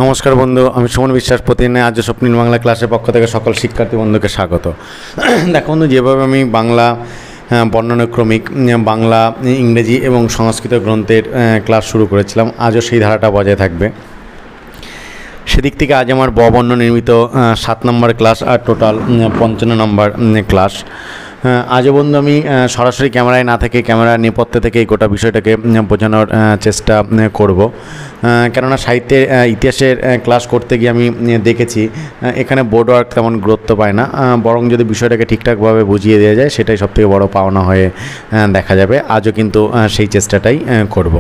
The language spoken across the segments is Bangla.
নমস্কার বন্ধু, আমি সুমন বিশ্বাস। প্রতিদিনে আজ স্বপ্নিল বাংলা ক্লাসের পক্ষ থেকে সকল শিক্ষার্থী বন্ধুকে স্বাগত। দেখো বন্ধু, যেভাবে আমি বাংলা বর্ণানুক্রমিক, বাংলা, ইংরেজি এবং সংস্কৃত গ্রন্থের ক্লাস শুরু করেছিলাম, আজও সেই ধারাটা বজায় থাকবে। সেদিক থেকে আজ আমার বর্ণ নির্মিত 7 নম্বর ক্লাস আর টোটাল 55 নম্বর ক্লাস। আজও বন্ধু আমি সরাসরি ক্যামেরায় না থেকে ক্যামেরার নেপথ্যে থেকে এই গোটা বিষয়টাকে বোঝানোর চেষ্টা করব। কেননা সাহিত্যের ইতিহাসের ক্লাস করতে গিয়ে আমি দেখেছি এখানে বোর্ড ওয়ার্ক তেমন গুরুত্ব পায় না, বরং যদি বিষয়টাকে ঠিকঠাকভাবে বুঝিয়ে দেওয়া যায় সেটাই সবথেকে বড় পাওনা হয়ে দেখা যাবে। আজও কিন্তু সেই চেষ্টাটাই করব।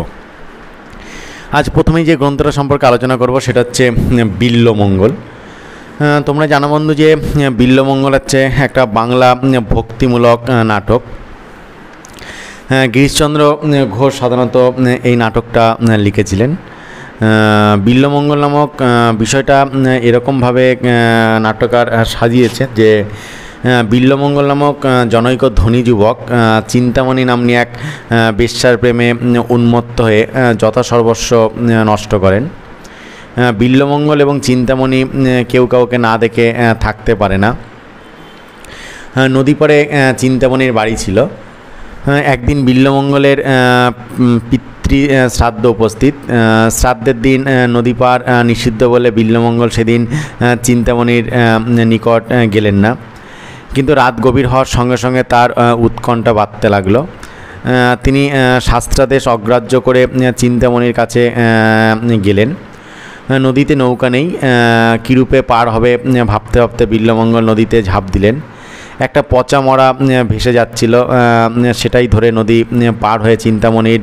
আজ প্রথমেই যে গ্রন্থটা সম্পর্কে আলোচনা করব সেটা হচ্ছে বিল্বমঙ্গল। তোমরা জানো বন্ধু যে বিল্বমঙ্গল হচ্ছে একটা বাংলা ভক্তিমূলক নাটক। গিরিশচন্দ্র ঘোষ সাধারণত এই নাটকটা লিখেছিলেন। বিল্বমঙ্গল নামক বিষয়টা এরকমভাবে নাট্যকার সাজিয়েছে যে বিল্বমঙ্গল নামক জনৈক ধনী যুবক চিন্তামণি নাম্নী এক বেশ্যার প্রেমে উন্মত্ত হয়ে যথাসর্বস্ব নষ্ট করেন। বিল্বমঙ্গল এবং চিন্তামণি কেউ কাউকে না দেখে থাকতে পারে না। নদীপাড়ে চিন্তামণির বাড়ি ছিল। একদিন বিল্বমঙ্গলের পিতৃ শ্রাদ্ধ উপস্থিত। শ্রাদ্ধের দিন নদী পার নিষিদ্ধ বলে বিল্বমঙ্গল সেদিন চিন্তামণির নিকট গেলেন না। কিন্তু রাত গভীর হওয়ার সঙ্গে সঙ্গে তার উৎকণ্ঠা বাড়তে লাগলো। তিনি শাস্ত্রাদেশ অগ্রাহ্য করে চিন্তামণির কাছে গেলেন। নদীতে নৌকা নেই, কীরূপে পার হবে ভাবতে ভাবতে বিল্বমঙ্গল নদীতে ঝাঁপ দিলেন। একটা পচা মরা ভেসে যাচ্ছিল, সেটাই ধরে নদী পার হয়ে চিন্তামণির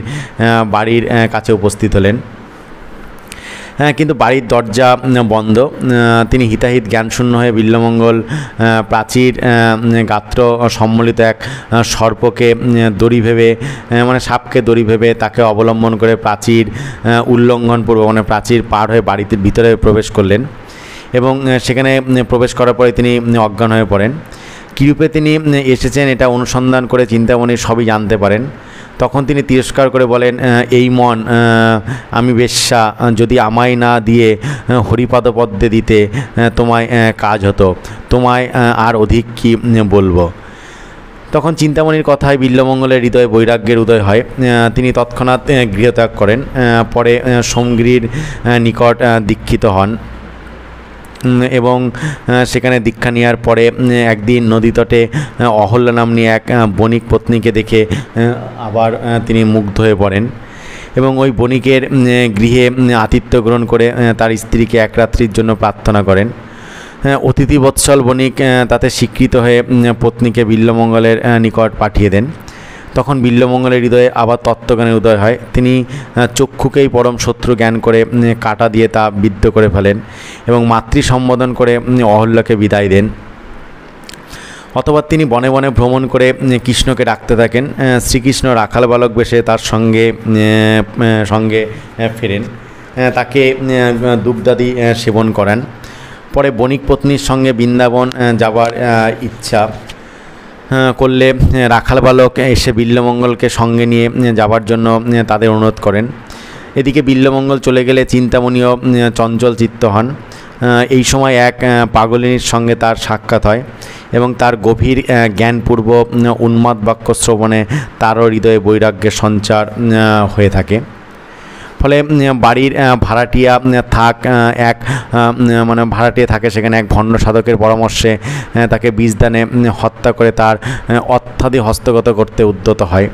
বাড়ির কাছে উপস্থিত হলেন। কিন্তু বাড়ির দরজা বন্ধ। তিনি হিতাহিত জ্ঞানশূন্য হয়ে বিল্বমঙ্গল প্রাচীর গাত্র সম্বলিত এক সর্পকে দড়ি ভেবে, মানে সাপকে দড়ি ভেবে তাকে অবলম্বন করে প্রাচীর উল্লঙ্ঘনপূর্বক, মানে প্রাচীর পার হয়ে বাড়িতে ভিতরে প্রবেশ করলেন এবং সেখানে প্রবেশ করার পরে তিনি অজ্ঞান হয়ে পড়েন। কীরূপে তিনি এসেছেন এটা অনুসন্ধান করে চিন্তামণি সবই জানতে পারেন। তখন তিনি তিরস্কার করে বলেন, এই মন, আমি বেশ্যা, যদি আমায় না দিয়ে হরিপাদপদ্মে দিতে তোমায় কাজ হতো, তোমায় আর অধিক কি বলবো। তখন চিন্তামণির কথায় বিল্বমঙ্গলের হৃদয়ে বৈরাগ্যের উদয় হয়। তিনি তৎক্ষণাৎ গৃহত্যাগ করেন। পরে সোমগিরির নিকট দীক্ষিত হন এবং সেখানে দীক্ষা নেওয়ার পরে একদিন নদীতটে অহল্যা নাম্নী এক বণিক পত্নীকে দেখে আবার তিনি মুগ্ধ হয়ে পড়েন এবং ওই বণিকের গৃহে আতিথ্য গ্রহণ করে তার স্ত্রীকে এক রাত্রির জন্য প্রার্থনা করেন। অতিথি বৎসল বণিক তাতে স্বীকৃত হয়ে পত্নীকে বিল্বমঙ্গলের নিকট পাঠিয়ে দেন। তখন বিল্বমঙ্গলের হৃদয়ে আবার তত্ত্বজ্ঞানের উদয় হয়। তিনি চক্ষুকেই পরম শত্রু জ্ঞান করে কাঁটা দিয়ে তা বিদ্ধ করে ফেলেন এবং মাতৃ সম্বোধন করে অহল্যাকে বিদায় দেন। অথবা তিনি বনে বনে ভ্রমণ করে কৃষ্ণকে ডাকতে থাকেন। শ্রীকৃষ্ণ রাখাল বালক বেশে তার সঙ্গে ফেরেন, তাকে দুগ্ধাদি সেবন করেন। পরে বণিক পত্নীর সঙ্গে বৃন্দাবন যাবার ইচ্ছা করলে রাখাল বালক এসে বিল্বমঙ্গলকে সঙ্গে নিয়ে যাবার জন্য তাদের অনুরোধ করেন। এদিকে বিল্বমঙ্গল চলে গেলে চিন্তামণিও চঞ্চল চিত্ত হন। এই সময় এক পাগলিনীর সঙ্গে তার সাক্ষাৎ হয় এবং তার গভীর জ্ঞানপূর্ব উন্মাদ বাক্য শ্রবণে তারও হৃদয়ে বৈরাগ্যের সঞ্চার হয়ে থাকে। ফলে বাড়ির ভাড়াটিয়া ভাড়াটিয়া থাকে সেখানে এক ভণ্ড সাধকের পরামর্শে তাকে বিষদানে হত্যা করে তার অর্থাদি হস্তগত করতে উদ্যত হয়।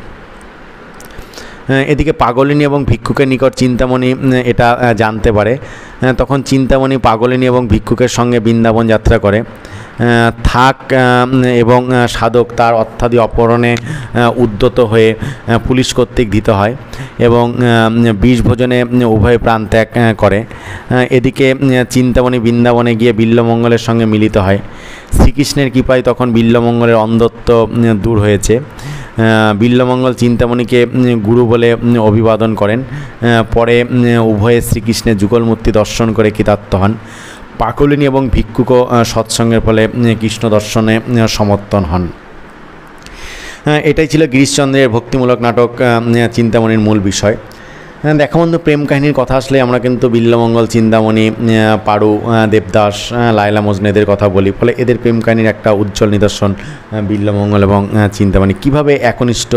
এদিকে পাগলিনী এবং ভিক্ষুকের নিকট চিন্তামণি এটা জানতে পারে। তখন চিন্তামণি পাগলিনী এবং ভিক্ষুকের সঙ্গে বৃন্দাবন যাত্রা করে। এবং সাধক তার অর্থাদি অপহরণে উদ্যত হয়ে পুলিশ কর্তৃক ধৃত হয় এবং বিষ ভোজনে উভয় প্রাণ ত্যাগ করে। এদিকে চিন্তামণি বৃন্দাবনে গিয়ে বিল্বমঙ্গলের সঙ্গে মিলিত হয়। শ্রীকৃষ্ণের কৃপায় তখন বিল্বমঙ্গলের অন্ধত্ব দূর হয়েছে। বিল্বমঙ্গল চিন্তামণিকে গুরু বলে অভিবাদন করেন। পরে উভয়ে শ্রীকৃষ্ণের যুগলমূর্তি দর্শন করে কৃতার্থ হন। পাগলিনী এবং ভিক্ষুকও সৎসঙ্গের ফলে কৃষ্ণ দর্শনে সমর্থন হন। এটাই ছিল গিরিশচন্দ্রের ভক্তিমূলক নাটক চিন্তামণির মূল বিষয়। দেখা বন্ধু, প্রেম কাহিনীর কথা আসলে আমরা কিন্তু বিল্বমঙ্গল, চিন্তামণি, পারু, দেবদাস, লায়লা মজনুদের কথা বলি। ফলে এদের প্রেম কাহিনীর একটা উজ্জ্বল নিদর্শন বিল্বমঙ্গল এবং চিন্তামণি। কীভাবে একনিষ্ঠ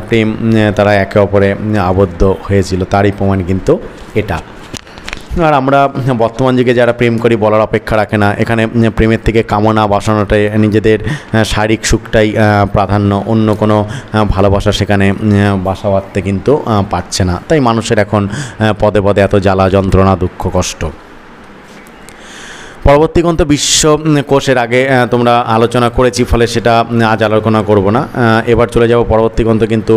প্রেম তারা একে অপরে আবদ্ধ হয়েছিল তারই প্রমাণ কিন্তু এটা। আর আমরা বর্তমান যুগে যারা প্রেম করি বলার অপেক্ষা রাখে না। এখানে প্রেমের থেকে কামনা বাসনাটাই, নিজেদের শারীরিক সুখটাই প্রাধান্য, অন্য কোনো ভালোবাসা সেখানে বাসা বাঁধতে কিন্তু পারছে না। তাই মানুষের এখন পদে পদে এত জ্বালা যন্ত্রণা, দুঃখ, কষ্ট। পরবর্তী গ্রন্থ বিশ্বকোষের আগে তোমরা আলোচনা করেছি, ফলে সেটা আজ আলোচনা করব না। এবার চলে যাব পরবর্তী গ্রন্থ কিন্তু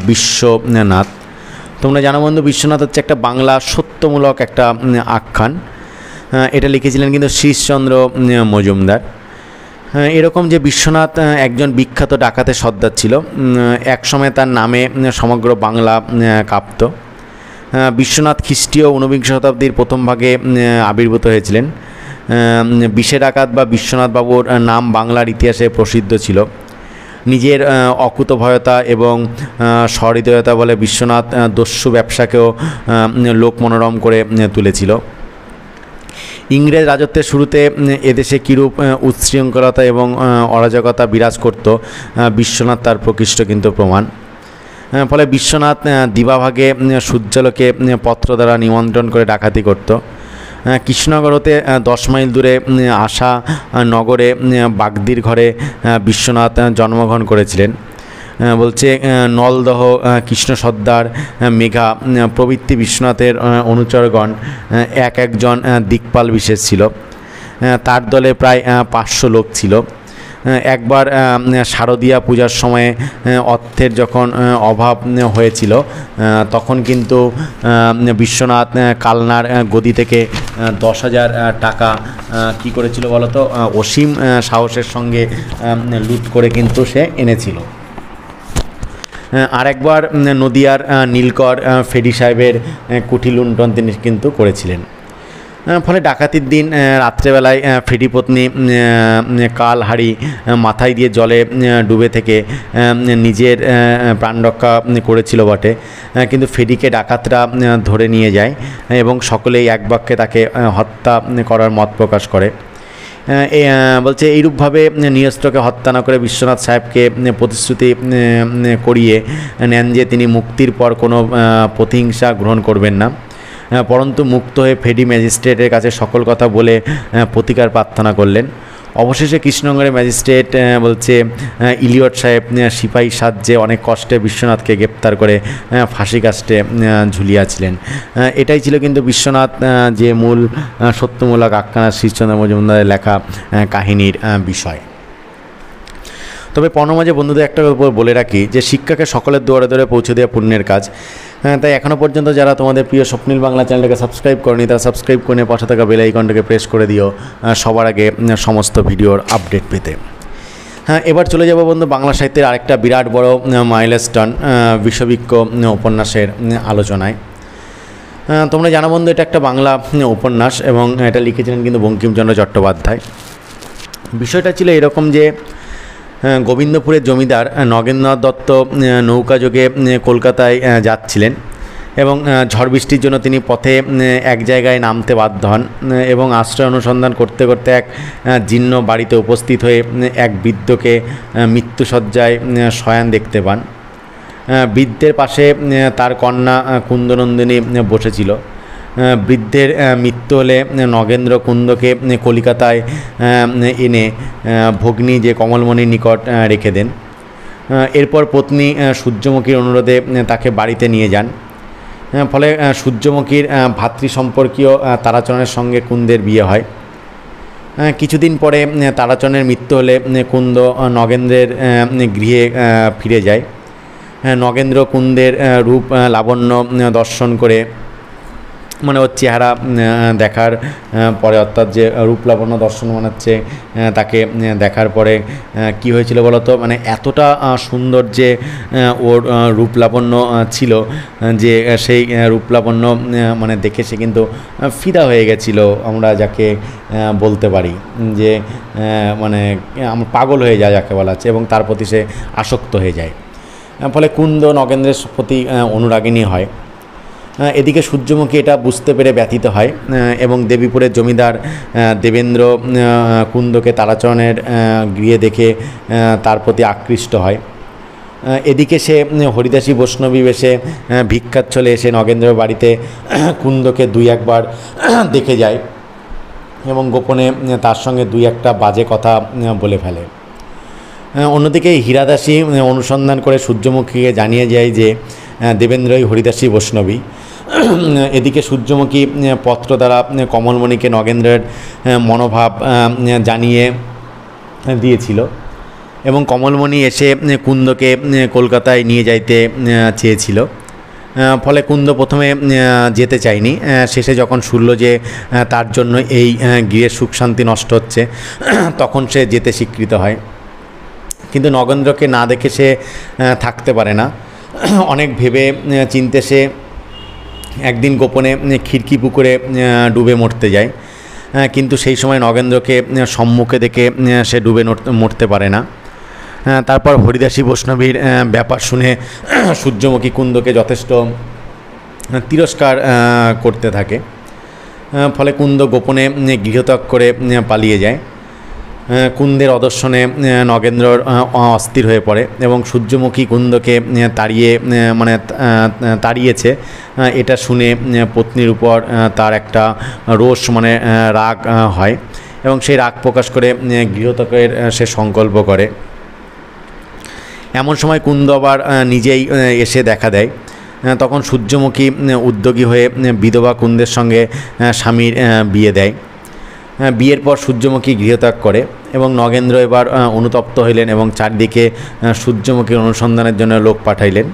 বিশ্বনাথ। তোমরা জানো বন্ধু, বিশ্বনাথ হচ্ছে একটা বাংলা সত্যমূলক একটা আখ্যান। এটা লিখেছিলেন কিন্তু শ্রীশচন্দ্র মজুমদার। এরকম যে বিশ্বনাথ একজন বিখ্যাত ডাকাতের সর্দার ছিল। একসময় তার নামে সমগ্র বাংলা কাঁপত। বিশ্বনাথ খ্রিস্টীয় ঊনবিংশ শতাব্দীর প্রথম ভাগে আবির্ভূত হয়েছিলেন। বিশে ডাকাত বা বিশ্বনাথ বাবুর নাম বাংলার ইতিহাসে প্রসিদ্ধ ছিল। নিজের অকুতভয়তা এবং সহৃদয়তা বলে বিশ্বনাথ দস্যু ব্যবসাকেও লোক মনোরম করে তুলেছিল। ইংরেজ রাজত্বের শুরুতে এদেশে কীরূপ উচ্ছৃঙ্খলতা এবং অরাজকতা বিরাজ করত, বিশ্বনাথ তার প্রকৃষ্ট কিন্তু প্রমাণ। ফলে বিশ্বনাথ দিবাভাগে সূর্যালোকে পত্র দ্বারা নিমন্ত্রণ করে ডাকাতি করত। কৃষ্ণনগর হতে 10 মাইল দূরে আশা নগরে বাগদির ঘরে বিশ্বনাথ জন্মগ্রহণ করেছিলেন। বলছে নলদহ, কৃষ্ণ সর্দার, মেঘা প্রভৃতি বিশ্বনাথের অনুচরগণ একজন দিকপাল বিশেষ ছিল। তার দলে প্রায় 500 লোক ছিল। একবার শারদীয়া পূজার সময়ে অর্থের যখন অভাব হয়েছিল, তখন কিন্তু বিশ্বনাথ কালনার গদি থেকে 10,000 টাকা কী করেছিল বলতো, অসীম সাহসের সঙ্গে লুট করে কিন্তু সে এনেছিল। আরেকবার নদিয়ার নীলকর ফেডি সাহেবের কুঠি লুণ্ঠন তিনি কিন্তু করেছিলেন। ফলে ডাকাতির দিন রাত্রেবেলায় ফেডি পত্নী কালহাড়ি মাথায় দিয়ে জলে ডুবে থেকে নিজের প্রাণ রক্ষা করেছিল বটে, কিন্তু ফেডিকে ডাকাতরা ধরে নিয়ে যায় এবং সকলেই এক বাক্যে তাকে হত্যা করার মত প্রকাশ করে। বলছে এইরূপভাবে নিরস্ত্রকে হত্যা না করে বিশ্বনাথ সাহেবকে প্রতিশ্রুতি করিয়ে নেন যে তিনি মুক্তির পর কোনো প্রতিহিংসা গ্রহণ করবেন না, পরন্তু মুক্ত হয়ে ফেডি ম্যাজিস্ট্রেটের কাছে সকল কথা বলে প্রতিকার প্রার্থনা করলেন। অবশেষে কৃষ্ণনগরের ম্যাজিস্ট্রেট বলছে ইলিয়ট সাহেব সিপাহী সাহায্যে অনেক কষ্টে বিশ্বনাথকে গ্রেপ্তার করে ফাঁসি কাস্টে ঝুলিয়েছিলেন। এটাই ছিল কিন্তু বিশ্বনাথ যে মূল সত্যমূলক আখ্যান, শ্রীশচন্দ্র মজুমদারের লেখা কাহিনীর বিষয়। তবে পরমাঝে বন্ধুদের একটা বলে রাখি যে শিক্ষাকে সকলের দুয়ারে দুয়ারে পৌঁছে দেওয়া পুণ্যের কাজ। তাই এখনও পর্যন্ত যারা তোমাদের প্রিয় স্বপ্নিল বাংলা চ্যানেলটাকে সাবস্ক্রাইব করেনি, তারা সাবস্ক্রাইব করে পাশে থাকা বেল আইকনটাকে প্রেস করে দিও সবার আগে সমস্ত ভিডিওর আপডেট পেতে। এবার চলে যাব বন্ধু বাংলা সাহিত্যের আরেকটা বিরাট বড় মাইলস্টোন, বিষবৃক্ষ উপন্যাসের আলোচনায়। তোমরা জানো বন্ধু, এটা একটা বাংলা উপন্যাস এবং এটা লিখেছিলেন কিন্তু বঙ্কিমচন্দ্র চট্টোপাধ্যায়। বিষয়টা ছিল এরকম যে গোবিন্দপুরের জমিদার নগেন্দ্রনাথ দত্ত নৌকাযোগে কলকাতায় যাচ্ছিলেন এবং ঝড় বৃষ্টির জন্য তিনি পথে এক জায়গায় নামতে বাধ্য হন এবং আশ্রয় অনুসন্ধান করতে করতে এক জীর্ণ বাড়িতে উপস্থিত হয়ে এক বৃদ্ধকে মৃত্যুশয্যায় শয়ান দেখতে পান। বৃদ্ধের পাশে তার কন্যা কুন্দনন্দিনী বসেছিল। বৃদ্ধের মৃত্যু হলে নগেন্দ্র কুন্দকে কলিকাতায় এনে ভগ্নী যে কমলমণির নিকট রেখে দেন। এরপর পত্নী সূর্যমুখীর অনুরোধে তাকে বাড়িতে নিয়ে যান। ফলে সূর্যমুখীর ভাতৃ সম্পর্কীয় তারাচরণের সঙ্গে কুন্দের বিয়ে হয়। কিছুদিন পরে তারাচরণের মৃত্যু হলে কুন্দ নগেন্দ্রের গৃহে ফিরে যায়। নগেন্দ্র কুন্দের রূপ লাবণ্য দর্শন করে, মানে ওর চেহারা দেখার পরে, অর্থাৎ যে রূপলাবণ্য দর্শন মানে হচ্ছে তাকে দেখার পরে কি হয়েছিল বলতো, মানে এতটা সুন্দর যে ওর রূপলাবণ্য ছিল যে সেই রূপলাবণ্য মানে দেখে সে কিন্তু ফিদা হয়ে গেছিল, আমরা যাকে বলতে পারি যে মানে পাগল হয়ে যায় যাকে বলা হচ্ছে, এবং তার প্রতি সে আসক্ত হয়ে যায়। ফলে কুন্দ নগেন্দ্রের প্রতি অনুরাগিনী হয়। এদিকে সূর্যমুখী এটা বুঝতে পেরে ব্যথিত হয় এবং দেবীপুরের জমিদার দেবেন্দ্র কুন্দকে তারাচরণের গৃহে দেখে তার প্রতি আকৃষ্ট হয়। এদিকে সে হরিদাসী বৈষ্ণবী বেশে ভিক্ষাচ্ছলে এসে নগেন্দ্রের বাড়িতে কুন্দকে দুই একবার দেখে যায় এবং গোপনে তার সঙ্গে দুই একটা বাজে কথা বলে ফেলে। অন্যদিকে হীরাদাসী অনুসন্ধান করে সূর্যমুখীকে জানিয়ে যায় যে দেবেন্দ্রই হরিদাসী বৈষ্ণবী। এদিকে সূর্যমুখী পত্র দ্বারা কমলমণিকে নগেন্দ্রের মনোভাব জানিয়ে দিয়েছিল এবং কমলমণি এসে কুন্দকে কলকাতায় নিয়ে যাইতে চেয়েছিল। ফলে কুন্দ প্রথমে যেতে চায়নি। শেষে যখন শুনল যে তার জন্য এই গৃহের সুখ শান্তি নষ্ট হচ্ছে, তখন সে যেতে স্বীকৃত হয়। কিন্তু নগেন্দ্রকে না দেখে সে থাকতে পারে না। অনেক ভেবে চিনতে সে একদিন গোপনে খিড়কি পুকুরে ডুবে মরতে যায়, কিন্তু সেই সময় নগেন্দ্রকে সম্মুখে দেখে সে ডুবে মরতে পারে না। তারপর হরিদাসী বৈষ্ণবীর ব্যাপার শুনে সূর্যমুখী কুন্দকে যথেষ্ট তিরস্কার করতে থাকে। ফলে কুন্দ গোপনে গৃহত্যাগ করে পালিয়ে যায়। কুন্দের অদর্শনে নগেন্দ্র অস্থির হয়ে পড়ে এবং সূর্যমুখী কুন্দকে তাড়িয়েছে এটা শুনে পত্নীর উপর তার একটা রোষ রাগ হয় এবং সেই রাগ প্রকাশ করে গৃহত্যাগের সে সংকল্প করে। এমন সময় কুন্দ আবার নিজেই এসে দেখা দেয়। তখন সূর্যমুখী উদ্যোগী হয়ে বিধবা কুন্দের সঙ্গে স্বামীর বিয়ে দেয়। বিয়ের পর সূর্যমুখী গৃহত্যাগ করে এবং নগেন্দ্র এবার অনুতপ্ত হইলেন এবং চারদিকে সূর্যমুখীর অনুসন্ধানের জন্য লোক পাঠাইলেন।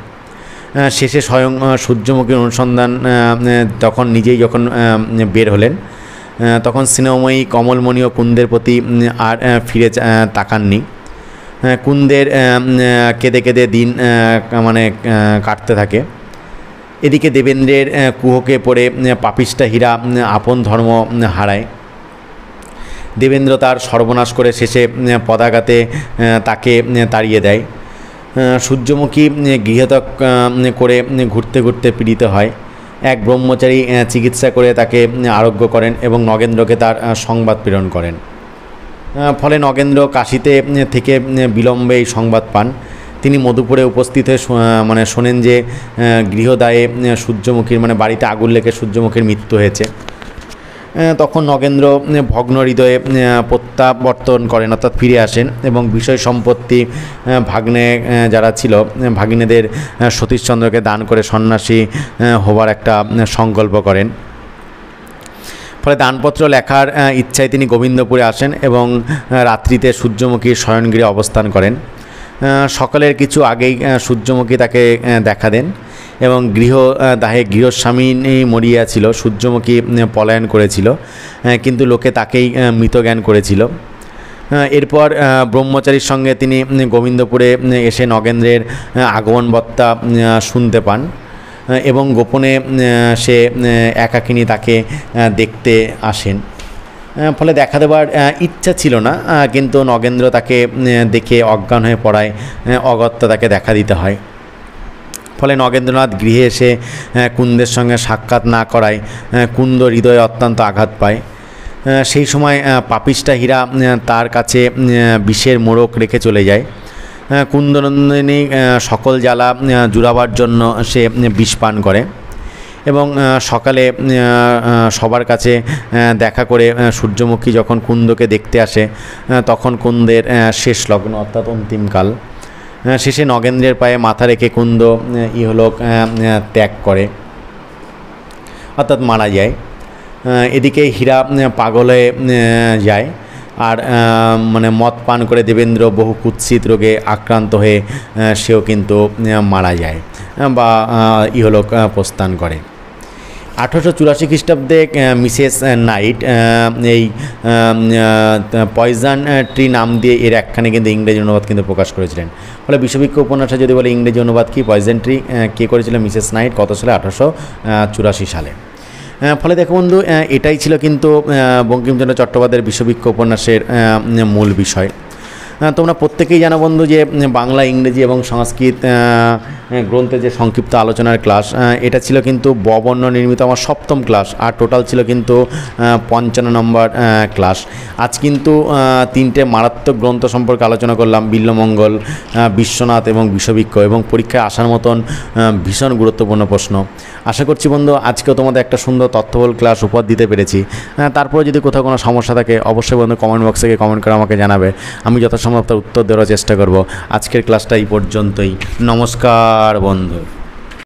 শেষে স্বয়ং সূর্যমুখীর অনুসন্ধান তখন নিজেই যখন বের হলেন, তখন স্নেহময়ী কমলমণি ও কুন্দের প্রতি আর ফিরে তাকাননি। কুন্দের কেঁদে কেঁদে দিন কাটতে থাকে। এদিকে দেবেন্দ্রের কুহকে পড়ে পাপিষ্ঠা হীরা আপন ধর্ম হারায়। দেবেন্দ্র তার সর্বনাশ করে শেষে পদাঘাতে তাকে তাড়িয়ে দেয়। সূর্যমুখী গৃহত্যাগ করে ঘুরতে ঘুরতে পীড়িত হয়। এক ব্রহ্মচারী চিকিৎসা করে তাকে আরোগ্য করেন এবং নগেন্দ্রকে তার সংবাদ প্রেরণ করেন। ফলে নগেন্দ্র কাশীতে থেকে বিলম্বে এই সংবাদ পান। তিনি মধুপুরে উপস্থিত হয়ে শোনেন যে গৃহদায়ে সূর্যমুখীর বাড়িতে আগুন লেগে সূর্যমুখীর মৃত্যু হয়েছে। তখন নগেন্দ্র ভগ্ন হৃদয়ে প্রত্যাবর্তন করেন, অর্থাৎ ফিরে আসেন এবং বিষয় সম্পত্তি ভাগ্নে যারা ছিল ভাগ্নেদের সতীশচন্দ্রকে দান করে সন্ন্যাসী হবার একটা সংকল্প করেন। ফলে দানপত্র লেখার ইচ্ছায় তিনি গোবিন্দপুরে আসেন এবং রাত্রিতে সূর্যমুখীর শয়নগৃহে অবস্থান করেন। সকালের কিছু আগেই সূর্যমুখী তাকে দেখা দেন এবং গৃহদাহে গৃহস্বামী মরিয়াছিল। সূর্যমুখী পলায়ন করেছিল, কিন্তু লোকে তাকেই মৃত জ্ঞান করেছিল। এরপর ব্রহ্মচারীর সঙ্গে তিনি গোবিন্দপুরে এসে নগেন্দ্রের আগমন বার্তা শুনতে পান এবং গোপনে সে একাকিনী তাকে দেখতে আসেন। ফলে দেখা দেওয়ার ইচ্ছা ছিল না, কিন্তু নগেন্দ্র তাকে দেখে অজ্ঞান হয়ে পড়ায় অগত্যা তাকে দেখা দিতে হয়। ফলে নগেন্দ্রনাথ গৃহে এসে কুন্দের সঙ্গে সাক্ষাৎ না করায় কুন্দ হৃদয়ে অত্যন্ত আঘাত পায়। সেই সময় পাপিষ্ঠা হীরা তার কাছে বিষের মোড়ক রেখে চলে যায়। কুন্দনন্দিনী সকল জ্বালা জুড়াবার জন্য সে বিষ পান করে এবং সকালে সবার কাছে দেখা করে সূর্যমুখী যখন কুন্দকে দেখতে আসে, তখন কুন্দের শেষ লগ্ন অর্থাৎ অন্তিমকাল। শেষে নগেন্দ্রের পায়ে মাথা রেখে কুন্দ ইহলোক ত্যাগ করে, অর্থাৎ মারা যায়। এদিকে হীরা পাগল হয়ে যায় আর মদ পান করে দেবেন্দ্র বহু কুৎসিত রোগে আক্রান্ত হয়ে সেও কিন্তু মারা যায় বা ইহলোক প্রস্থান করে। 1884 খ্রিস্টাব্দে মিসেস নাইট এই পয়জন ট্রি নাম দিয়ে এর একখানে কিন্তু ইংরেজি অনুবাদ কিন্তু প্রকাশ করেছিলেন। ফলে বিশ্ববিখ্যাত উপন্যাসে যদি বলে ইংরেজি অনুবাদ কি পয়জন ট্রি কে করেছিলেন? Mrs night. কত সালে? 1884 সালে। ফলে দেখো বন্ধু, এটাই ছিল কিন্তু বঙ্কিমচন্দ্র চট্টোপাধ্যায়ের বিশ্ববিখ্যাত উপন্যাসের মূল বিষয়। তোমরা প্রত্যেকেই জানো বন্ধু যে বাংলা, ইংরেজি এবং সংস্কৃত গ্রন্থে যে সংক্ষিপ্ত আলোচনার ক্লাস, এটা ছিল কিন্তু ববর্ণ নির্মিত আমার 7ম ক্লাস, আর টোটাল ছিল কিন্তু 55 নম্বর ক্লাস। আজ কিন্তু 3টে মারাত্মক গ্রন্থ সম্পর্কে আলোচনা করলাম, বিল্বমঙ্গল, বিশ্বনাথ এবং বিষবৃক্ষ, এবং পরীক্ষায় আসার মতন ভীষণ গুরুত্বপূর্ণ প্রশ্ন। আশা করছি বন্ধু আজকেও তোমাদের একটা সুন্দর তথ্যবহুল ক্লাস উপহার দিতে পেরেছি। তারপরে যদি কোথাও কোনো সমস্যা থাকে অবশ্যই বন্ধু কমেন্ট বক্সে গিয়ে কমেন্ট করে আমাকে জানাবে, আমি যথাসম্ভব তার উত্তর দেওয়ার চেষ্টা করব। আজকের ক্লাসটা এই পর্যন্তই। নমস্কার বন্ধু।